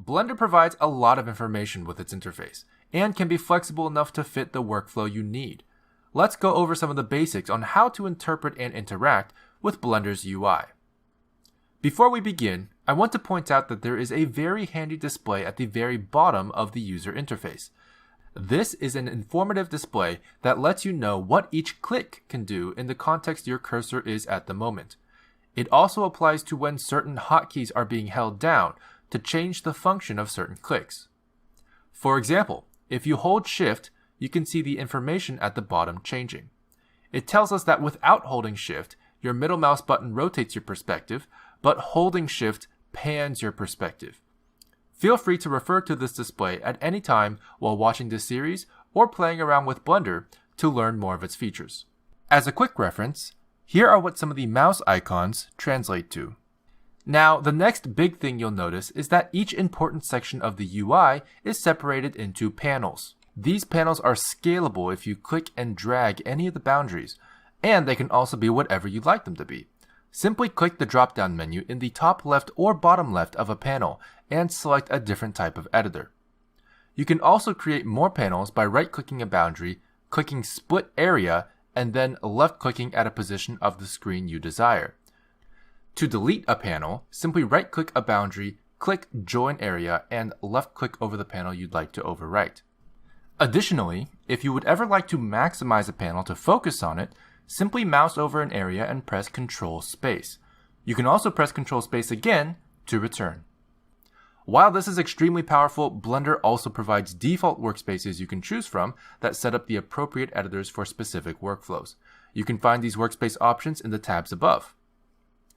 Blender provides a lot of information with its interface, and can be flexible enough to fit the workflow you need. Let's go over some of the basics on how to interpret and interact with Blender's UI. Before we begin, I want to point out that there is a very handy display at the very bottom of the user interface. This is an informative display that lets you know what each click can do in the context your cursor is at the moment. It also applies to when certain hotkeys are being held down to change the function of certain clicks. For example, if you hold Shift, you can see the information at the bottom changing. It tells us that without holding Shift, your middle mouse button rotates your perspective, but holding Shift pans your perspective. Feel free to refer to this display at any time while watching this series or playing around with Blender to learn more of its features. As a quick reference, here are what some of the mouse icons translate to. Now, the next big thing you'll notice is that each important section of the UI is separated into panels. These panels are scalable if you click and drag any of the boundaries, and they can also be whatever you'd like them to be. Simply click the drop-down menu in the top left or bottom left of a panel and select a different type of editor. You can also create more panels by right-clicking a boundary, clicking Split Area, and then left-clicking at a position of the screen you desire. To delete a panel, simply right-click a boundary, click Join Area, and left-click over the panel you'd like to overwrite. Additionally, if you would ever like to maximize a panel to focus on it, simply mouse over an area and press Ctrl Space. You can also press Ctrl Space again to return. While this is extremely powerful, Blender also provides default workspaces you can choose from that set up the appropriate editors for specific workflows. You can find these workspace options in the tabs above.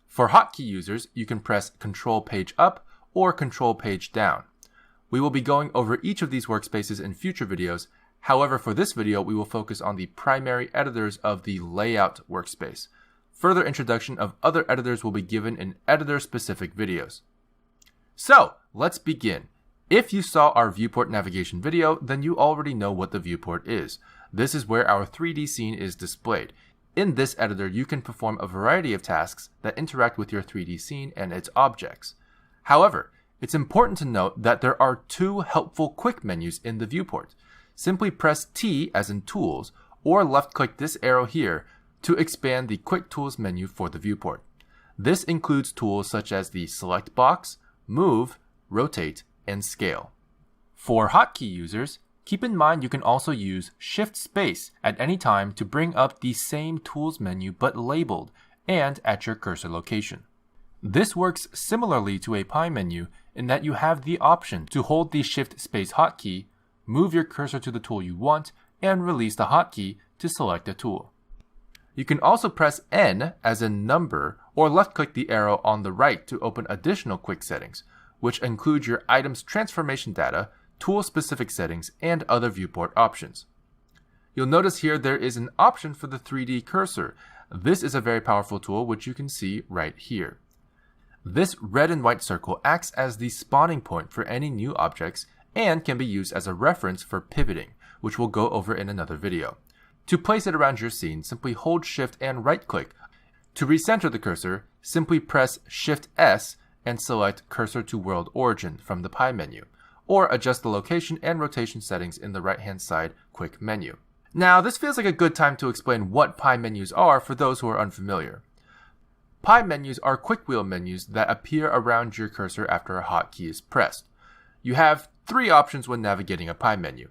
For hotkey users, you can press Control Page Up or Control Page Down. We will be going over each of these workspaces in future videos. However, for this video, we will focus on the primary editors of the Layout workspace. Further introduction of other editors will be given in editor-specific videos. So, let's begin. If you saw our viewport navigation video, then you already know what the viewport is. This is where our 3D scene is displayed. In this editor, you can perform a variety of tasks that interact with your 3D scene and its objects. However, it's important to note that there are two helpful quick menus in the viewport. Simply press T as in Tools, or left-click this arrow here to expand the Quick Tools menu for the viewport. This includes tools such as the Select Box, Move, Rotate, and Scale. For hotkey users, keep in mind you can also use Shift Space at any time to bring up the same tools menu but labeled and at your cursor location. This works similarly to a pie menu in that you have the option to hold the Shift Space hotkey, move your cursor to the tool you want, and release the hotkey to select a tool. You can also press N as in number or left-click the arrow on the right to open additional quick settings, which include your item's transformation data, tool-specific settings, and other viewport options. You'll notice here there is an option for the 3D cursor. This is a very powerful tool which you can see right here. This red and white circle acts as the spawning point for any new objects and can be used as a reference for pivoting, which we'll go over in another video. To place it around your scene, simply hold Shift and right-click. To recenter the cursor, simply press Shift S and select Cursor to World Origin from the pie menu, or adjust the location and rotation settings in the right-hand side quick menu. Now, this feels like a good time to explain what pie menus are for those who are unfamiliar. Pie menus are quick wheel menus that appear around your cursor after a hotkey is pressed. You have three options when navigating a pie menu.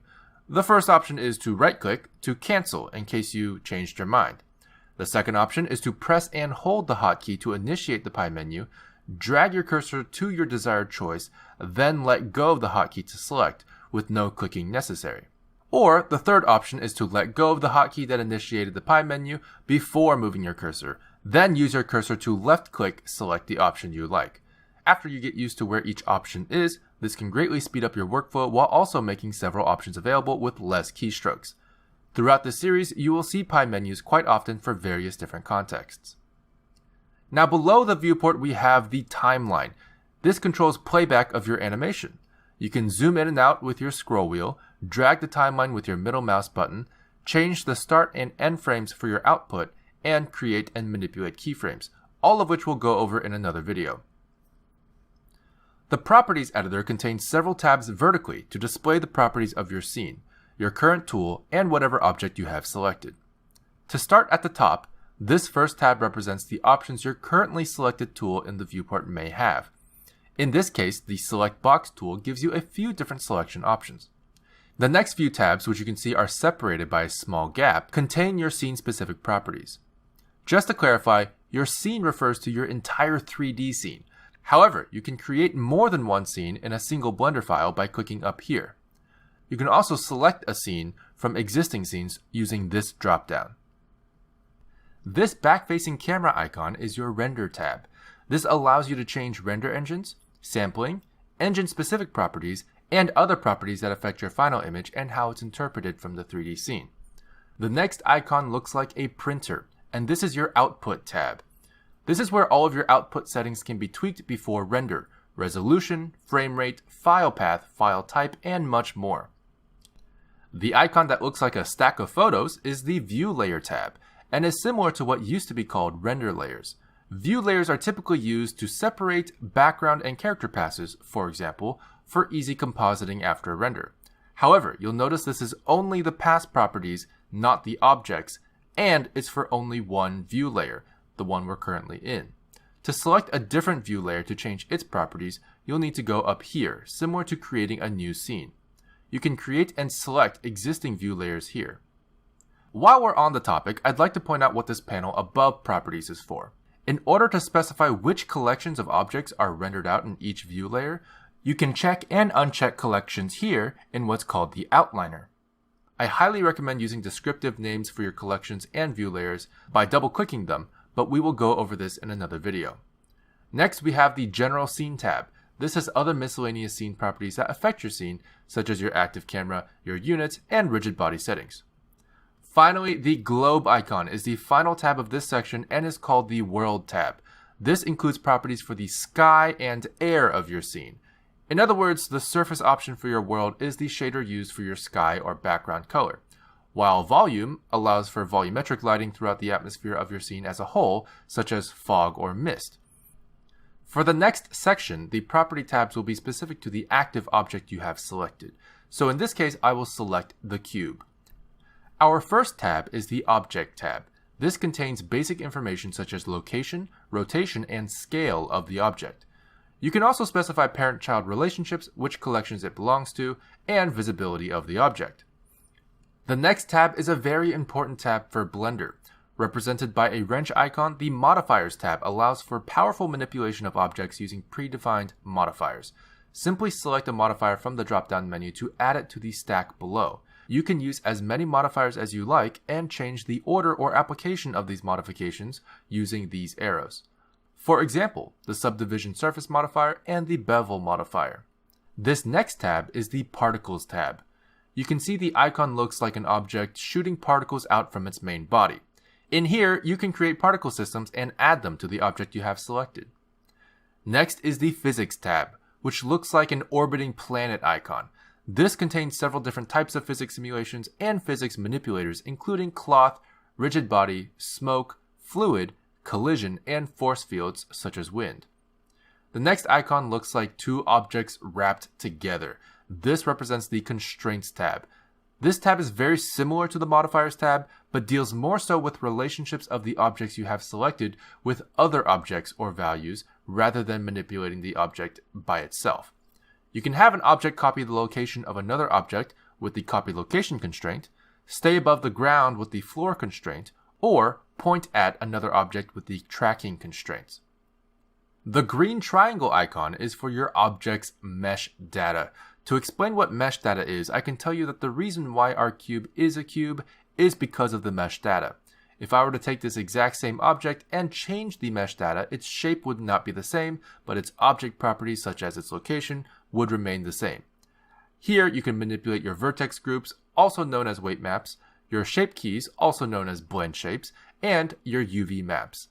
The first option is to right-click to cancel in case you changed your mind. The second option is to press and hold the hotkey to initiate the pie menu, drag your cursor to your desired choice, then let go of the hotkey to select, with no clicking necessary. Or the third option is to let go of the hotkey that initiated the pie menu before moving your cursor, then use your cursor to left-click select the option you like. After you get used to where each option is, this can greatly speed up your workflow while also making several options available with less keystrokes. Throughout this series, you will see pie menus quite often for various different contexts. Now below the viewport we have the timeline. This controls playback of your animation. You can zoom in and out with your scroll wheel, drag the timeline with your middle mouse button, change the start and end frames for your output, and create and manipulate keyframes, all of which we'll go over in another video. The Properties editor contains several tabs vertically to display the properties of your scene, your current tool, and whatever object you have selected. To start at the top, this first tab represents the options your currently selected tool in the viewport may have. In this case, the Select Box tool gives you a few different selection options. The next few tabs, which you can see are separated by a small gap, contain your scene-specific properties. Just to clarify, your scene refers to your entire 3D scene. However, you can create more than one scene in a single Blender file by clicking up here. You can also select a scene from existing scenes using this drop-down. This back-facing camera icon is your Render tab. This allows you to change render engines, sampling, engine-specific properties, and other properties that affect your final image and how it's interpreted from the 3D scene. The next icon looks like a printer, and this is your Output tab. This is where all of your output settings can be tweaked before render: resolution, frame rate, file path, file type, and much more. The icon that looks like a stack of photos is the View Layer tab, and is similar to what used to be called render layers. View layers are typically used to separate background and character passes, for example, for easy compositing after a render. However, you'll notice this is only the pass properties, not the objects, and it's for only one view layer, the one we're currently in. To select a different view layer to change its properties, you'll need to go up here, similar to creating a new scene. You can create and select existing view layers here. While we're on the topic, I'd like to point out what this panel above Properties is for. In order to specify which collections of objects are rendered out in each view layer, you can check and uncheck collections here in what's called the Outliner. I highly recommend using descriptive names for your collections and view layers by double-clicking them, but we will go over this in another video. Next, we have the General Scene tab. This has other miscellaneous scene properties that affect your scene, such as your active camera, your units, and rigid body settings. Finally, the Globe icon is the final tab of this section and is called the World tab. This includes properties for the sky and air of your scene. In other words, the surface option for your world is the shader used for your sky or background color, while Volume allows for volumetric lighting throughout the atmosphere of your scene as a whole, such as fog or mist. For the next section, the property tabs will be specific to the active object you have selected. So in this case, I will select the cube. Our first tab is the Object tab. This contains basic information such as location, rotation, and scale of the object. You can also specify parent-child relationships, which collections it belongs to, and visibility of the object. The next tab is a very important tab for Blender. Represented by a wrench icon, the Modifiers tab allows for powerful manipulation of objects using predefined modifiers. Simply select a modifier from the drop-down menu to add it to the stack below. You can use as many modifiers as you like and change the order or application of these modifications using these arrows. For example, the Subdivision Surface modifier and the Bevel modifier. This next tab is the Particles tab. You can see the icon looks like an object shooting particles out from its main body. In here, you can create particle systems and add them to the object you have selected. Next is the Physics tab, which looks like an orbiting planet icon. This contains several different types of physics simulations and physics manipulators, including cloth, rigid body, smoke, fluid, collision, and force fields such as wind. The next icon looks like two objects wrapped together. This represents the Constraints tab. This tab is very similar to the Modifiers tab, but deals more so with relationships of the objects you have selected with other objects or values, rather than manipulating the object by itself. You can have an object copy the location of another object with the Copy Location constraint, stay above the ground with the Floor constraint, or point at another object with the Tracking constraints. The green triangle icon is for your object's mesh data. To explain what mesh data is, I can tell you that the reason why our cube is a cube is because of the mesh data. If I were to take this exact same object and change the mesh data, its shape would not be the same, but its object properties such as its location would remain the same. Here you can manipulate your vertex groups, also known as weight maps, your shape keys, also known as blend shapes, and your UV maps.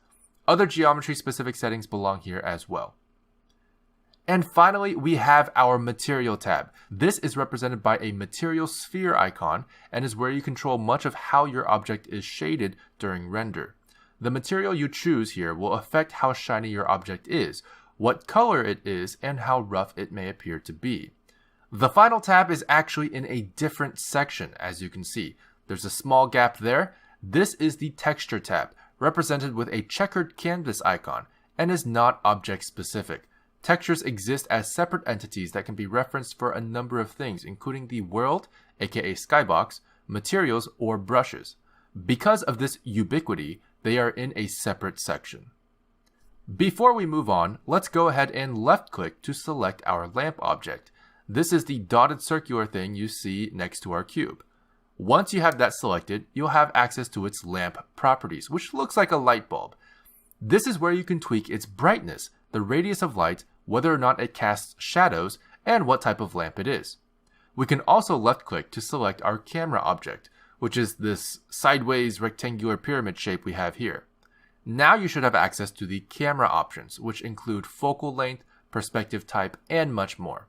Other geometry-specific settings belong here as well. And finally, we have our Material tab. This is represented by a material sphere icon and is where you control much of how your object is shaded during render. The material you choose here will affect how shiny your object is, what color it is, and how rough it may appear to be. The final tab is actually in a different section, as you can see. There's a small gap there. This is the Texture tab, represented with a checkered canvas icon, and is not object specific. Textures exist as separate entities that can be referenced for a number of things, including the world, aka skybox, materials, or brushes. Because of this ubiquity, they are in a separate section. Before we move on, let's go ahead and left-click to select our lamp object. This is the dotted circular thing you see next to our cube. Once you have that selected, you'll have access to its lamp properties, which looks like a light bulb. This is where you can tweak its brightness, the radius of light, whether or not it casts shadows, and what type of lamp it is. We can also left-click to select our camera object, which is this sideways rectangular pyramid shape we have here. Now you should have access to the camera options, which include focal length, perspective type, and much more.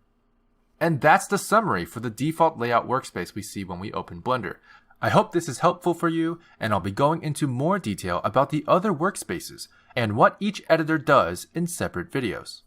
And that's the summary for the default layout workspace we see when we open Blender. I hope this is helpful for you, and I'll be going into more detail about the other workspaces and what each editor does in separate videos.